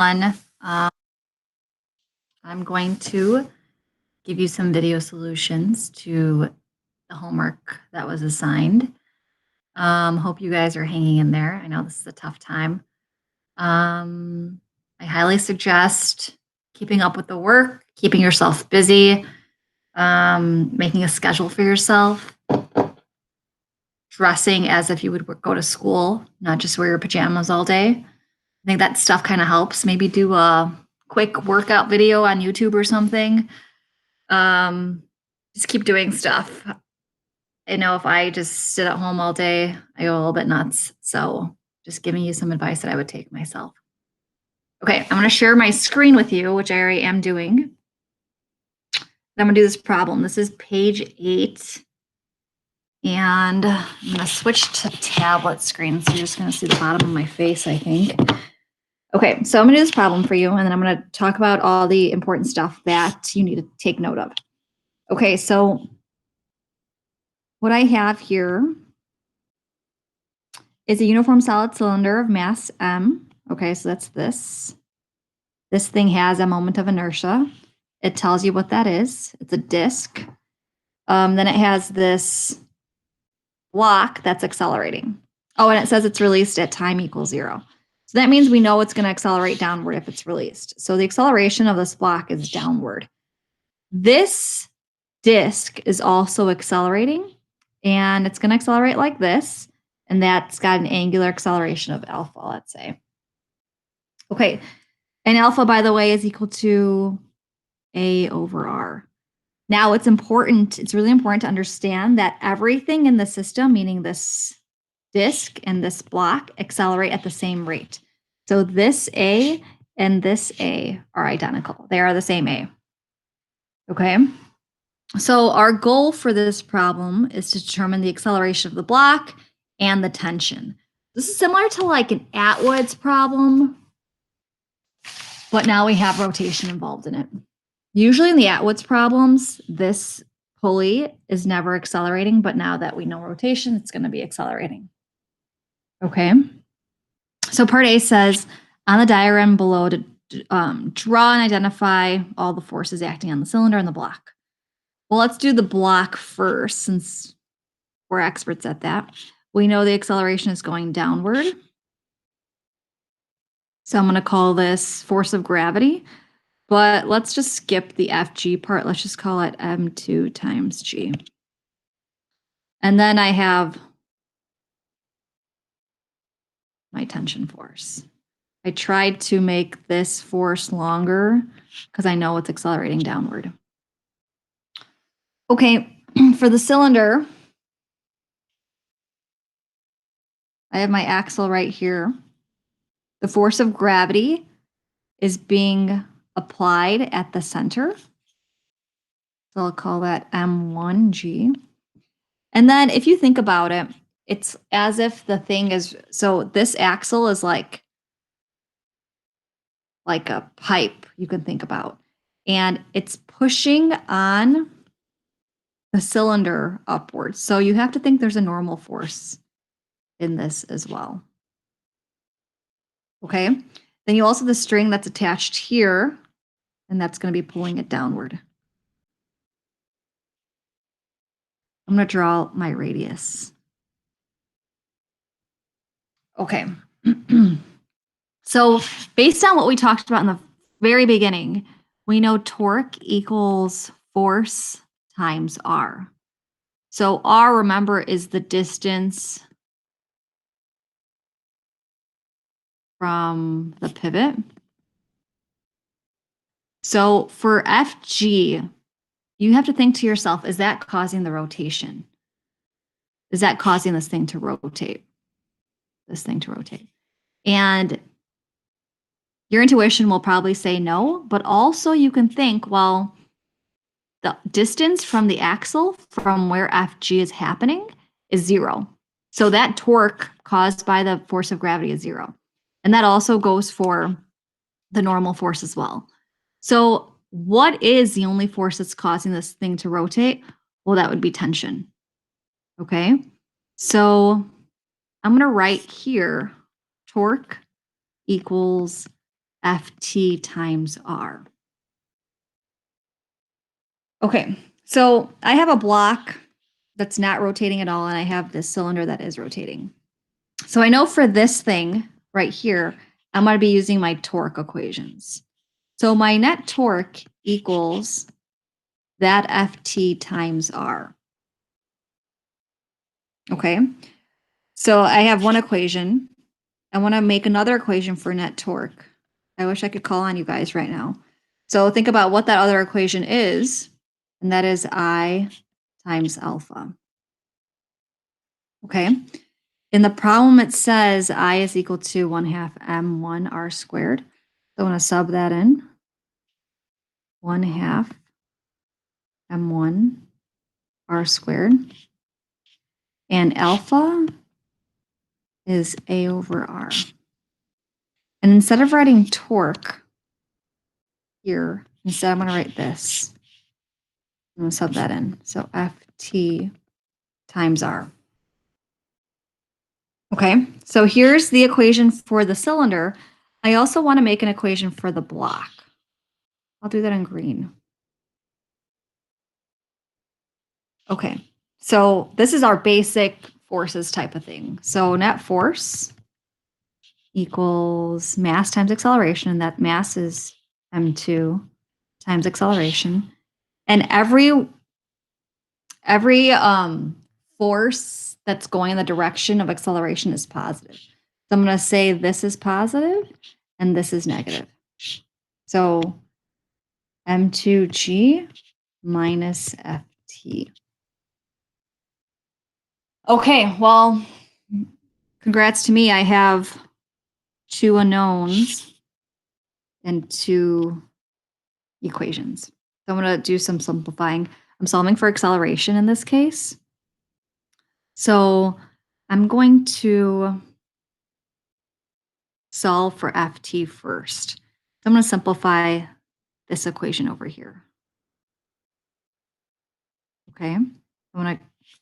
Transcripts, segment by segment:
Um, I'm going to give you some video solutions to the homework that was assigned. Hope you guys are hanging in there. I know this is a tough time. I highly suggest keeping up with the work, keeping yourself busy, making a schedule for yourself, dressing as if you would go to school, not just wear your pajamas all day. I think that stuff kind of helps. Maybe do a quick workout video on YouTube or something. Just keep doing stuff. I know if I just sit at home all day, I go a little bit nuts. So just giving you some advice that I would take myself. Okay, I'm going to share my screen with you, which I already am doing. I'm going to do this problem. This is page 8. And I'm going to switch to tablet screen. So you're just going to see the bottom of my face, I think. Okay, so I'm going to do this problem for you, and then I'm going to talk about all the important stuff that you need to take note of. Okay, so what I have here is a uniform solid cylinder of mass m. Okay, so that's this. This thing has a moment of inertia. It tells you what that is. It's a disk. Then it has this block that's accelerating. Oh, and it says it's released at time equals 0. So that means we know it's going to accelerate downward if it's released. So the acceleration of this block is downward. This disk is also accelerating, and it's going to accelerate like this, and that's got an angular acceleration of alpha, let's say. Okay, and alpha, by the way, is equal to A over R. Now it's really important to understand that everything in the system, meaning this disk and this block, accelerate at the same rate. So this A and this A are identical. They are the same A. Okay. So our goal for this problem is to determine the acceleration of the block and the tension. This is similar to like an Atwood's problem, but now we have rotation involved in it. Usually in the Atwood's problems, this pulley is never accelerating, but now that we know rotation, it's going to be accelerating. Okay. So part A says, on the diagram below, to draw and identify all the forces acting on the cylinder and the block. Well, let's do the block first, since we're experts at that. We know the acceleration is going downward. So I'm going to call this force of gravity. But let's just skip the FG part. Let's just call it M2 times G. And then I have my tension force. I tried to make this force longer because I know it's accelerating downward. Okay, for the cylinder, I have my axle right here. The force of gravity is being applied at the center. So I'll call that M1G. And then if you think about it, it's as if the thing is, so this axle is like a pipe you can think about. And it's pushing on the cylinder upwards. So you have to think there's a normal force in this as well. Okay. Then you also have the string that's attached here, and that's going to be pulling it downward. I'm going to draw my radius. Okay. So based on what we talked about in the very beginning, we know torque equals force times R. So R, remember, is the distance from the pivot. So for FG, you have to think to yourself, is that causing the rotation? Is that causing this thing to rotate? And your intuition will probably say no, but also you can think, well, the distance from the axle from where FG is happening is 0. So that torque caused by the force of gravity is 0. And that also goes for the normal force as well. So what is the only force that's causing this thing to rotate? Well, that would be tension. Okay. So I'm going to write here torque equals Ft times R. Okay, so I have a block that's not rotating at all, and I have this cylinder that is rotating. So I know for this thing right here, I'm going to be using my torque equations. So my net torque equals that Ft times R. Okay, so I have one equation. I want to make another equation for net torque. I wish I could call on you guys right now. So think about what that other equation is, and that is I times alpha. Okay. In the problem, it says I is equal to 1/2 m1 r squared. So I want to sub that in. 1/2 m1 r squared. And alpha is a over r. And instead of writing torque here, instead I'm going to write this. I'm going to sub that in. So Ft times r. Okay, so here's the equation for the cylinder. I also want to make an equation for the block. I'll do that in green. Okay, so this is our basic forces type of thing. So net force equals mass times acceleration, and that mass is m2 times acceleration. And every force that's going in the direction of acceleration is positive. So I'm going to say this is positive and this is negative. So m2g minus ft. Okay, well, congrats to me. I have 2 unknowns and 2 equations. So I'm going to do some simplifying. I'm solving for acceleration in this case. So I'm going to solve for ft first. So I'm going to simplify this equation over here. Okay.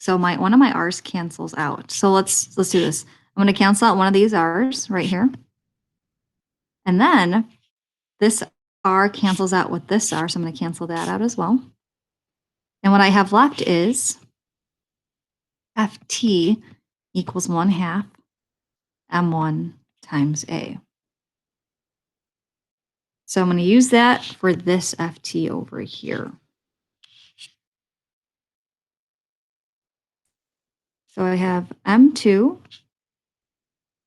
So one of my r's cancels out. So let's do this. I'm going to cancel out one of these r's right here. And then this r cancels out with this r, so I'm going to cancel that out as well. And what I have left is ft equals 1/2 m1 times a. So I'm going to use that for this ft over here. So I have m2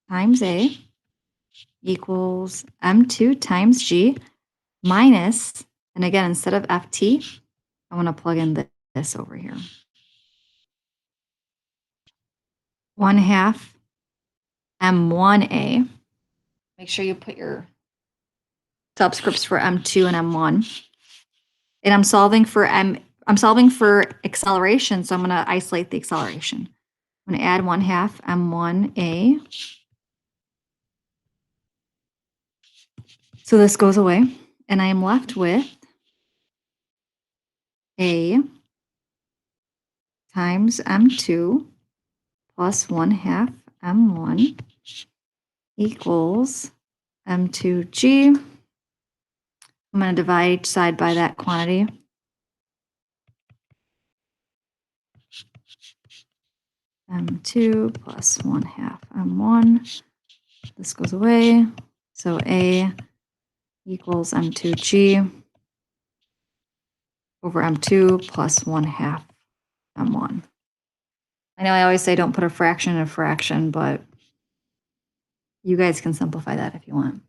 times a equals m2 times g minus, and again, instead of ft, I want to plug in this over here. 1/2 m1a. Make sure you put your subscripts for m2 and m1. And I'm solving for acceleration, so I'm going to isolate the acceleration. I'm going to add 1/2 m1a. So this goes away, and I am left with a times m2 plus 1/2 m1 equals m2g. I'm going to divide each side by that quantity. m2 plus 1/2 m1. This goes away. So a equals m2g over m2 plus 1/2 m1. I know I always say don't put a fraction in a fraction, but you guys can simplify that if you want.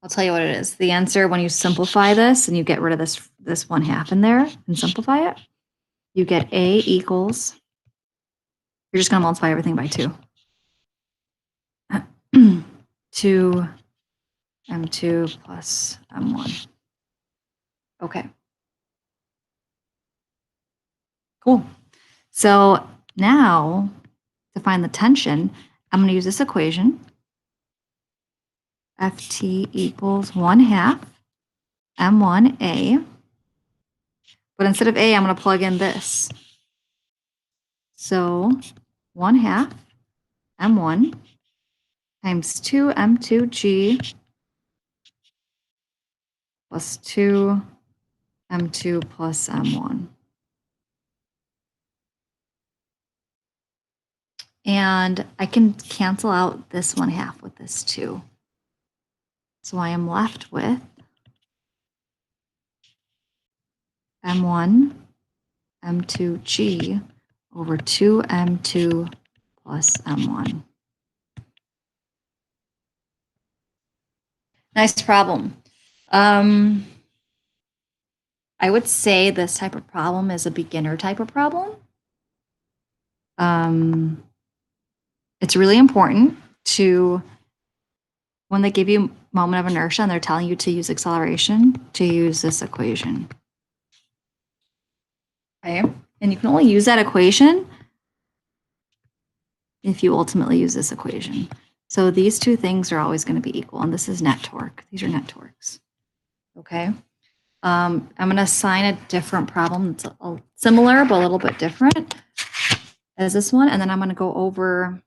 I'll tell you what it is. The answer, when you simplify this and you get rid of this 1/2 in there and simplify it, you get a equals, you're just going to multiply everything by 2. 2 m2 plus m1. Okay. Cool. So now to find the tension, I'm going to use this equation. Ft equals 1/2 m1a. But instead of a, I'm going to plug in this. So 1/2 m1 times 2 m2g plus 2 m2 plus m1. And I can cancel out this 1/2 with this 2. So I am left with m1 m2g over 2m2 plus m1. Nice problem. I would say this type of problem is a beginner type of problem. It's really important to, when they give you moment of inertia and they're telling you to use acceleration, to use this equation. Okay, and you can only use that equation if you ultimately use this equation. So these two things are always going to be equal, and this is net torque. These are net torques. Okay. I'm going to assign a different problem that's similar but a little bit different as this one, and then I'm going to go over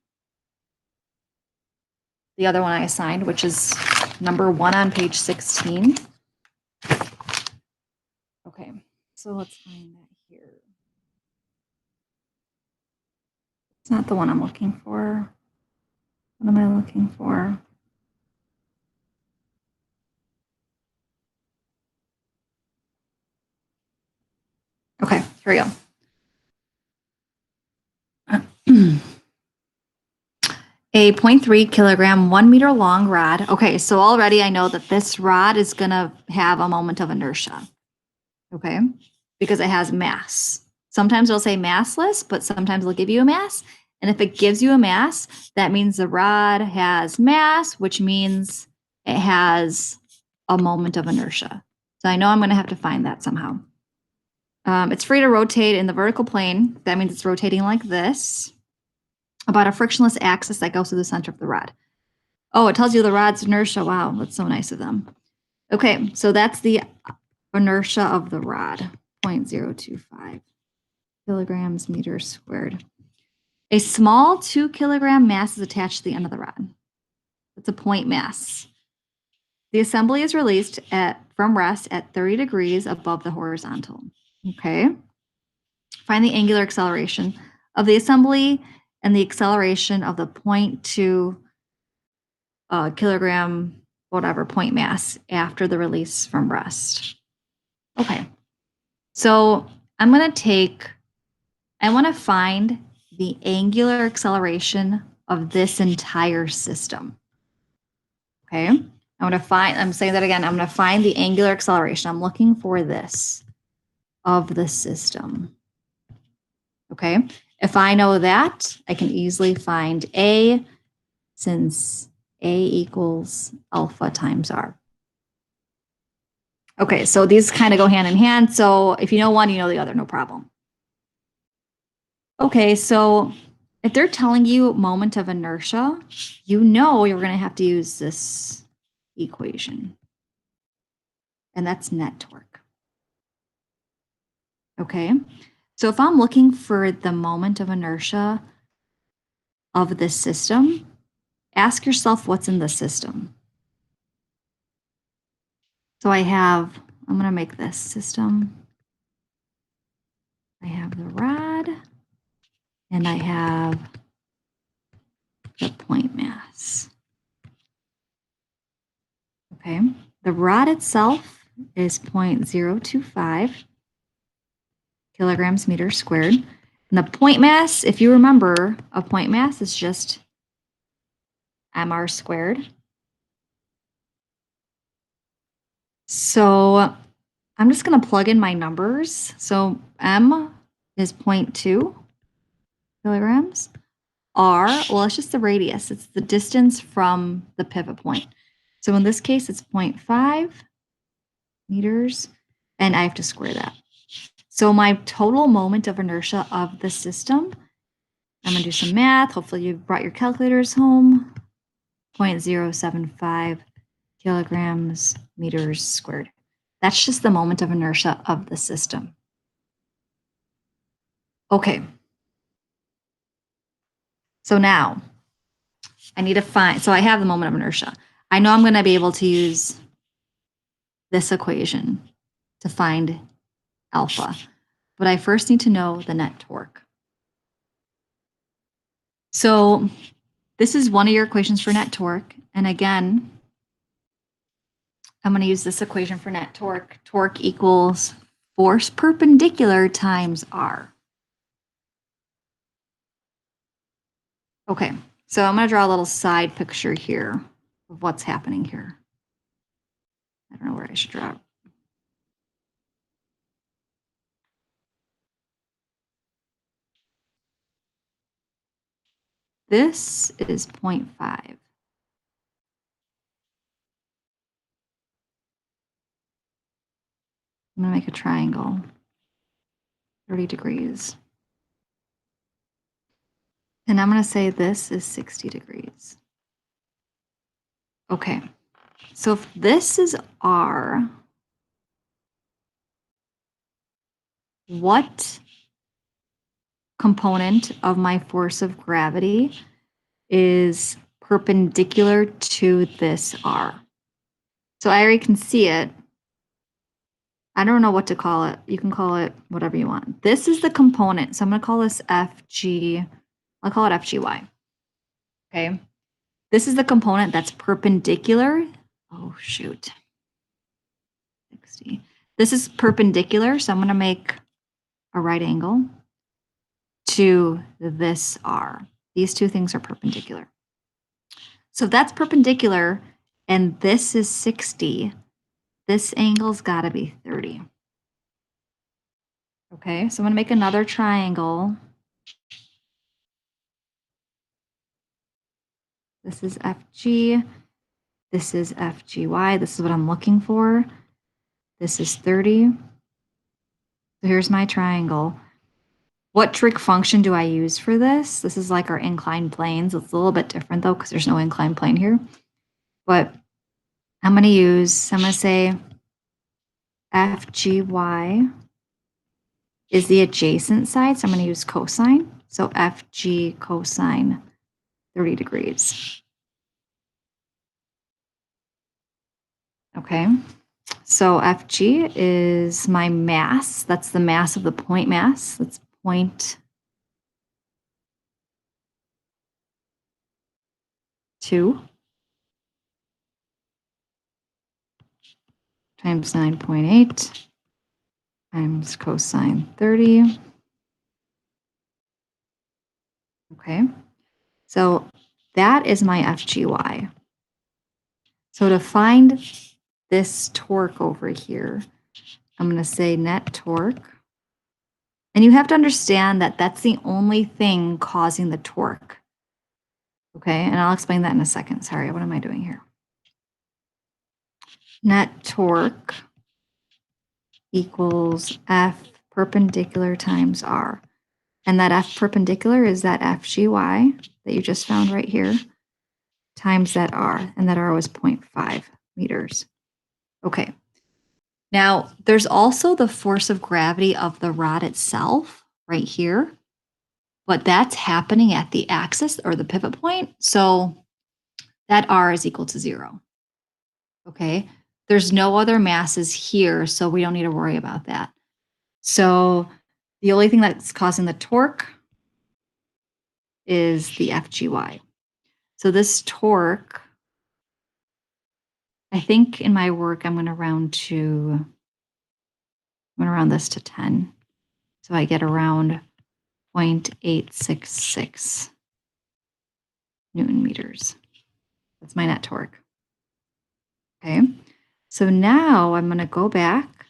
the other one I assigned, which is number 1 on page 16. Okay, so let's find that here. It's not the one I'm looking for. What am I looking for? Okay, here we go. A 0.3 kilogram, 1 meter long rod. Okay, so already I know that this rod is going to have a moment of inertia. Okay, because it has mass. Sometimes it'll say massless, but sometimes it'll give you a mass. And if it gives you a mass, that means the rod has mass, which means it has a moment of inertia. So I know I'm going to have to find that somehow. It's free to rotate in the vertical plane. That means it's rotating like this, about a frictionless axis that goes through the center of the rod. Oh, it tells you the rod's inertia. Wow, that's so nice of them. Okay, so that's the inertia of the rod, 0.025 kilograms meters squared. A small 2 kilogram mass is attached to the end of the rod. It's a point mass. The assembly is released from rest at 30 degrees above the horizontal. Okay. Find the angular acceleration of the assembly and the acceleration of the 0.2 kilogram, whatever, point mass after the release from rest. Okay. So I want to find the angular acceleration of this entire system. Okay. I'm saying that again. I'm going to find the angular acceleration. I'm looking for this of the system. Okay. If I know that, I can easily find A, since A equals alpha times R. Okay, so these kind of go hand in hand. So if you know one, you know the other, no problem. Okay, so if they're telling you moment of inertia, you know you're going to have to use this equation. And that's net torque. Okay, so if I'm looking for the moment of inertia of this system, ask yourself what's in the system. So I'm going to make this system. I have the rod, and I have the point mass. Okay, the rod itself is 0.025 kilograms meters squared. And the point mass, if you remember, a point mass is just mr squared. So I'm just going to plug in my numbers. So m is 0.2 kilograms. R, well, it's just the radius. It's the distance from the pivot point. So in this case, it's 0.5 meters, and I have to square that. So my total moment of inertia of the system, I'm going to do some math. Hopefully you brought your calculators home. 0.075 kilograms meters squared. That's just the moment of inertia of the system. Okay. So now I need to find, so I have the moment of inertia. I know I'm going to be able to use this equation to find alpha. But I first need to know the net torque. So this is one of your equations for net torque. And again, I'm going to use this equation for net torque. Torque equals force perpendicular times R. Okay, so I'm going to draw a little side picture here of what's happening here. I don't know where I should draw it. This is 0.5. I'm going to make a triangle, 30 degrees. And I'm going to say this is 60 degrees. Okay, so if this is R, what component of my force of gravity is perpendicular to this R? So I already can see it. I don't know what to call it. You can call it whatever you want. This is the component. So I'm going to call this FG. I'll call it FGY. Okay. This is the component that's perpendicular. Oh, shoot. 60. This is perpendicular. So I'm going to make a right angle to this R. These two things are perpendicular. So if that's perpendicular and this is 60, this angle's got to be 30. Okay, so I'm going to make another triangle. This is FG. This is FGY. This is what I'm looking for. This is 30. So here's my triangle. What trig function do I use for this? This is like our inclined planes. It's a little bit different though, because there's no inclined plane here. But I'm going to say FGY is the adjacent side. So I'm going to use cosine. So FG cosine 30 degrees. Okay. So FG is my mass. That's the mass of the point mass. That's 0.2 times 9.8 times cosine 30. Okay. So that is my FGY. So to find this torque over here, I'm going to say net torque. And you have to understand that that's the only thing causing the torque. Okay, and I'll explain that in a second. Sorry, what am I doing here? Net torque equals F perpendicular times R. And that F perpendicular is that FGY that you just found right here times that R. And that R was 0.5 meters. Okay. Now, there's also the force of gravity of the rod itself right here, but that's happening at the axis or the pivot point. So that R is equal to 0. Okay. There's no other masses here, so we don't need to worry about that. So the only thing that's causing the torque is the FGY. So this torque, I think in my work, I'm going to round this to 10. So I get around 0.866 Newton meters. That's my net torque. Okay. So now I'm going to go back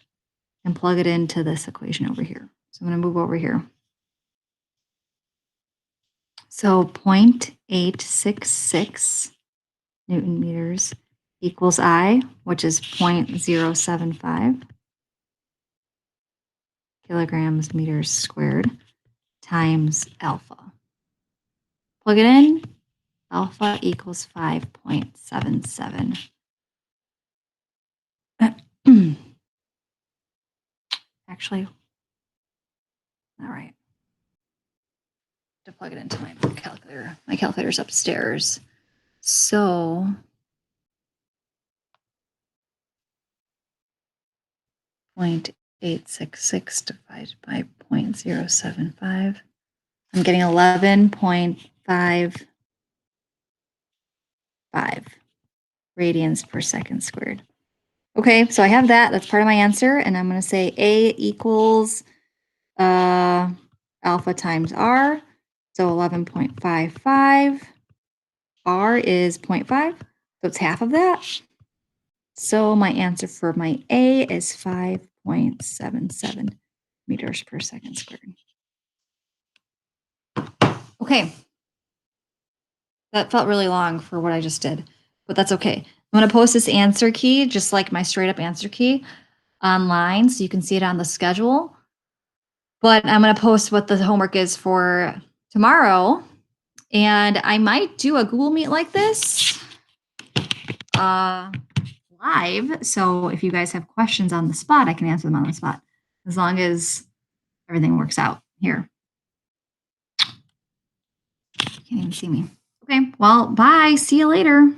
and plug it into this equation over here. So I'm going to move over here. So 0.866 Newton meters equals I, which is 0.075 kilograms meters squared times alpha. Plug it in, alpha equals 5.77. Actually, all right. To plug it into my calculator. My calculator's upstairs. So 0.866 divided by 0.075. I'm getting 11.55 radians per second squared. Okay, so I have that. That's part of my answer. And I'm going to say A equals alpha times R. So 11.55. R is 0.5. So it's half of that. So my answer for my A is 5.77 meters per second squared. Okay. That felt really long for what I just did, but that's okay. I'm going to post this answer key, just like my straight up answer key, online so you can see it on the schedule. But I'm going to post what the homework is for tomorrow. And I might do a Google Meet like this live. So if you guys have questions on the spot, I can answer them on the spot as long as everything works out here. You can't even see me. Okay, well, bye. See you later.